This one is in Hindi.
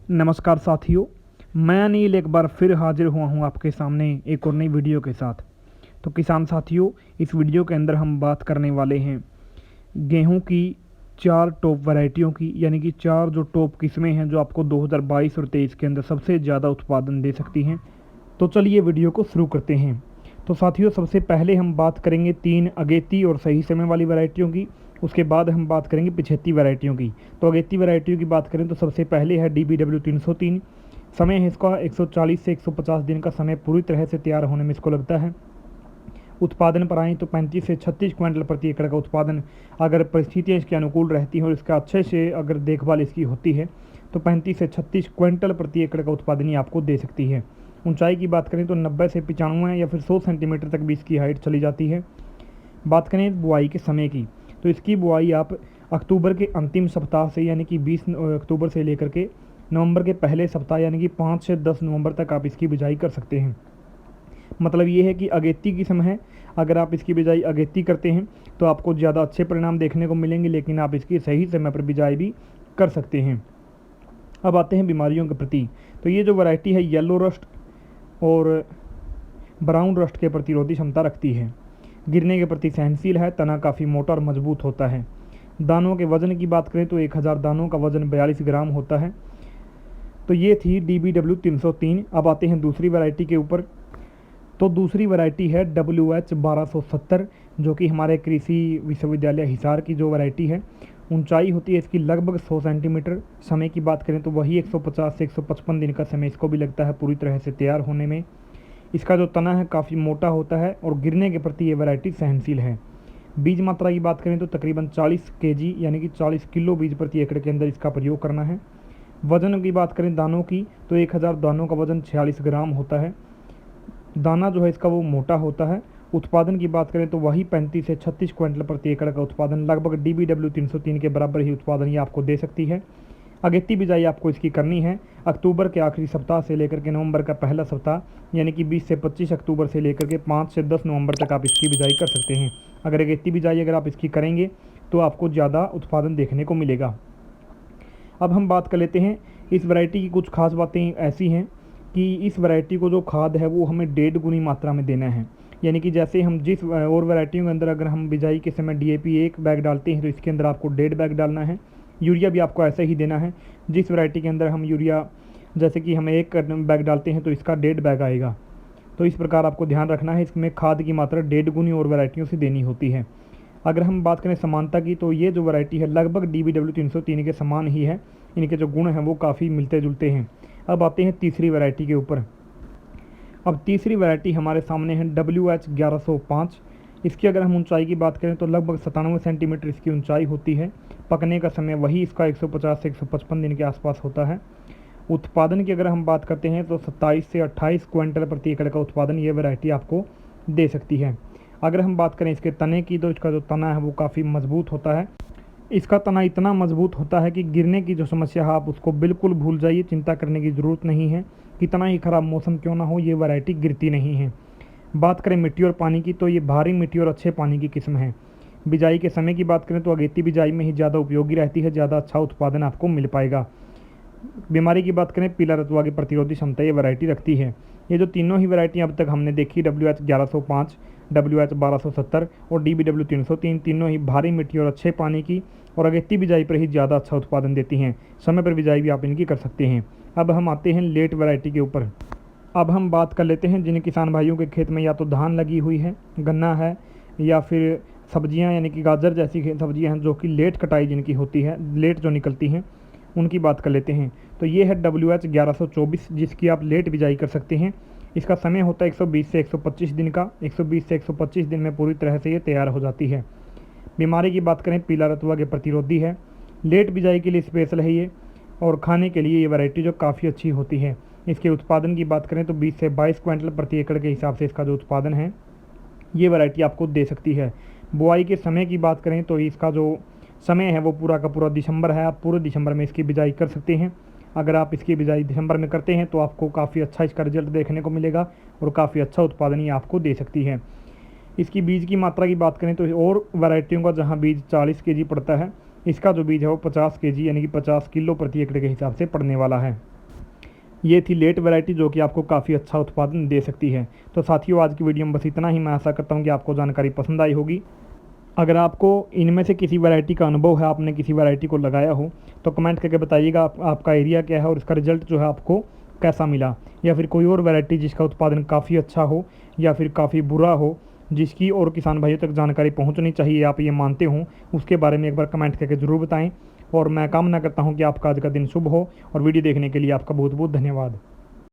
नमस्कार साथियों, मैं अनिल एक बार फिर हाजिर हुआ हूँ आपके सामने एक और नई वीडियो के साथ। तो किसान साथियों, इस वीडियो के अंदर हम बात करने वाले हैं गेहूं की 4 टॉप वैरायटियों की, यानी कि 4 जो टॉप किस्में हैं जो आपको 2022 और 23 के अंदर सबसे ज़्यादा उत्पादन दे सकती हैं। तो चलिए वीडियो को शुरू करते हैं। तो साथियों, सबसे पहले हम बात करेंगे 3 अगेती और सही समय वाली वैरायटियों की। उसके बाद हम बात करेंगे पिछेती वैरायटियों की। तो अगेती वैरायटियों की बात करें तो सबसे पहले है DBW 303। समय है इसका 140 से 150 दिन का समय पूरी तरह से तैयार होने में इसको लगता है। उत्पादन पर आएँ तो 35 से 36 क्विंटल प्रति एकड़ का उत्पादन अगर परिस्थितियाँ इसके अनुकूल रहती हैं और इसका अच्छे से अगर देखभाल इसकी होती है तो 35 से 36 क्विंटल प्रति एकड़ का उत्पादन ही आपको दे सकती है। ऊंचाई की बात करें तो 90 से 95 या फिर 100 सेंटीमीटर तक भी इसकी हाइट चली जाती है। बात करें बुआई के समय की, तो इसकी बुआई आप अक्टूबर के अंतिम सप्ताह से यानी कि 20 अक्टूबर से लेकर के नवंबर के पहले सप्ताह यानी कि 5 से 10 नवंबर तक आप इसकी बिजाई कर सकते हैं। मतलब ये है कि अगेती किस्म है, अगर आप इसकी बिजाई अगेती करते हैं तो आपको ज़्यादा अच्छे परिणाम देखने को मिलेंगे, लेकिन आप इसकी सही समय पर बिजाई भी कर सकते हैं। अब आते हैं बीमारियों के प्रति। तो ये जो वैरायटी है येलो रस्ट और ब्राउन रस्ट के प्रतिरोधी क्षमता रखती है। गिरने के प्रति सहनशील है, तना काफ़ी मोटा और मजबूत होता है। दानों के वजन की बात करें तो 1000 दानों का वजन 42 ग्राम होता है। तो ये थी DBW 303। अब आते हैं दूसरी वैरायटी के ऊपर। तो दूसरी वैरायटी है WH 1270, जो कि हमारे कृषि विश्वविद्यालय हिसार की जो वैरायटी है। ऊंचाई होती है इसकी लगभग 100 सेंटीमीटर। समय की बात करें तो वही 150 से 155 दिन का समय इसको भी लगता है पूरी तरह से तैयार होने में। इसका जो तना है काफ़ी मोटा होता है और गिरने के प्रति ये वैरायटी सहनशील है। बीज मात्रा की बात करें तो तकरीबन 40 kg यानी कि 40 किलो बीज प्रति एकड़ के अंदर इसका प्रयोग करना है। वजन की बात करें दानों की तो 1000 दानों का वजन 46 ग्राम होता है। दाना जो है इसका वो मोटा होता है। उत्पादन की बात करें तो वही 35 से 36 क्विंटल प्रति एकड़ का उत्पादन लगभग DBW 303 के बराबर ही उत्पादन ये आपको दे सकती है। अगेती बिजाई आपको इसकी करनी है अक्टूबर के आखिरी सप्ताह से लेकर के नवंबर का पहला सप्ताह, यानी कि 20 से 25 अक्टूबर से लेकर के 5 से 10 नवंबर तक आप इसकी बिजाई कर सकते हैं। अगर अगेती बिजाई अगर आप इसकी करेंगे तो आपको ज़्यादा उत्पादन देखने को मिलेगा। अब हम बात कर लेते हैं इस वैरायटी की कुछ खास बातें ऐसी हैं कि इस वैरायटी को जो खाद है वो हमें 1.5 गुनी मात्रा में देना है। यानी कि जैसे हम जिस और वैरायटियों के अंदर अगर हम बिजाई के समय DAP 1 बैग डालते हैं तो इसके अंदर आपको 1.5 बैग डालना है। यूरिया भी आपको ऐसे ही देना है। जिस वैरायटी के अंदर हम यूरिया जैसे कि हम 1 बैग डालते हैं तो इसका 1.5 बैग आएगा। तो इस प्रकार आपको ध्यान रखना है, इसमें खाद की मात्रा 1.5 गुनी और वैरायटियों से देनी होती है। अगर हम बात करें समानता की तो ये जो वैरायटी है लगभग DBW 303 के समान ही है। इनके जो गुण हैं वो काफ़ी मिलते जुलते हैं। अब आते हैं तीसरी वैरायटी के ऊपर। अब तीसरी वैरायटी हमारे सामने है WH 1105। इसकी अगर हम ऊंचाई की बात करें तो लगभग 97 सेंटीमीटर इसकी ऊंचाई होती है। पकने का समय वही इसका 150 से 155 दिन के आसपास होता है। उत्पादन की अगर हम बात करते हैं तो 27 से 28 क्विंटल प्रति एकड़ का उत्पादन ये वैरायटी आपको दे सकती है। अगर हम बात करें इसके तने की तो इसका जो तना है वो काफ़ी मजबूत होता है। इसका तना इतना मजबूत होता है कि गिरने की जो समस्या है आप उसको बिल्कुल भूल जाइए, चिंता करने की ज़रूरत नहीं है। कितना ही ख़राब मौसम क्यों ना हो ये वैरायटी गिरती नहीं है। बात करें मिट्टी और पानी की तो ये भारी मिट्टी और अच्छे पानी की किस्म है। बिजाई के समय की बात करें तो अगेती बिजाई में ही ज़्यादा उपयोगी रहती है, ज़्यादा अच्छा उत्पादन आपको मिल पाएगा। बीमारी की बात करें पीला रतुआ की प्रतिरोधी क्षमता ये वैरायटी रखती है। ये जो तीनों ही वैरायटी अब तक हमने देखी WH 1105, WH 1270 और DBW 303 तीनों ही भारी मिट्टी और अच्छे पानी की और अगेती बिजाई पर ही ज़्यादा अच्छा उत्पादन देती हैं। समय पर बिजाई भी आप इनकी कर सकते हैं। अब हम आते हैं लेट वैरायटी के ऊपर। अब हम बात कर लेते हैं जिन किसान भाइयों के खेत में या तो धान लगी हुई है, गन्ना है या फिर सब्जियां यानी कि गाजर जैसी सब्जियां हैं जो कि लेट कटाई जिनकी होती है, लेट जो निकलती हैं, उनकी बात कर लेते हैं। तो ये है WH 1124 जिसकी आप लेट बिजाई कर सकते हैं। इसका समय होता है 120 से 125 दिन का। 120 से 125 दिन में पूरी तरह से ये तैयार हो जाती है। बीमारी की बात करें पीला रतुआ के प्रतिरोधी है। लेट बिजाई के लिए स्पेशल है ये और खाने के लिए ये वैरायटी जो काफ़ी अच्छी होती है। इसके उत्पादन की बात करें तो 20 से 22 क्विंटल प्रति एकड़ के हिसाब से इसका जो उत्पादन है ये वैरायटी आपको दे सकती है। बुआई के समय की बात करें तो इसका जो समय है वो पूरा का पूरा दिसंबर है। आप पूरे दिसंबर में इसकी बिजाई कर सकते हैं। अगर आप इसकी बिजाई दिसंबर में करते हैं तो आपको काफ़ी अच्छा इसका रिजल्ट देखने को मिलेगा और काफ़ी अच्छा उत्पादन ये आपको दे सकती है। इसकी बीज की मात्रा की बात करें तो और वैरायटियों का जहाँ बीज 40 kg पड़ता है, इसका जो बीज है वो 50 kg यानी कि 50 किलो प्रति एकड़ के हिसाब से पड़ने वाला है। ये थी लेट वैरायटी जो कि आपको काफ़ी अच्छा उत्पादन दे सकती है। तो साथियों, आज की वीडियो में बस इतना ही। मैं आशा करता हूँ कि आपको जानकारी पसंद आई होगी। अगर आपको इनमें से किसी वैरायटी का अनुभव है, आपने किसी वैरायटी को लगाया हो, तो कमेंट करके बताइएगा आपका एरिया क्या है और इसका रिज़ल्ट जो है आपको कैसा मिला। या फिर कोई और वैरायटी जिसका उत्पादन काफ़ी अच्छा हो या फिर काफ़ी बुरा हो, जिसकी और किसान भाइयों तक जानकारी पहुंचनी चाहिए, आप ये मानते हों, उसके बारे में एक बार कमेंट करके ज़रूर बताएं। और मैं कामना करता हूं कि आपका आज का दिन शुभ हो। और वीडियो देखने के लिए आपका बहुत बहुत धन्यवाद।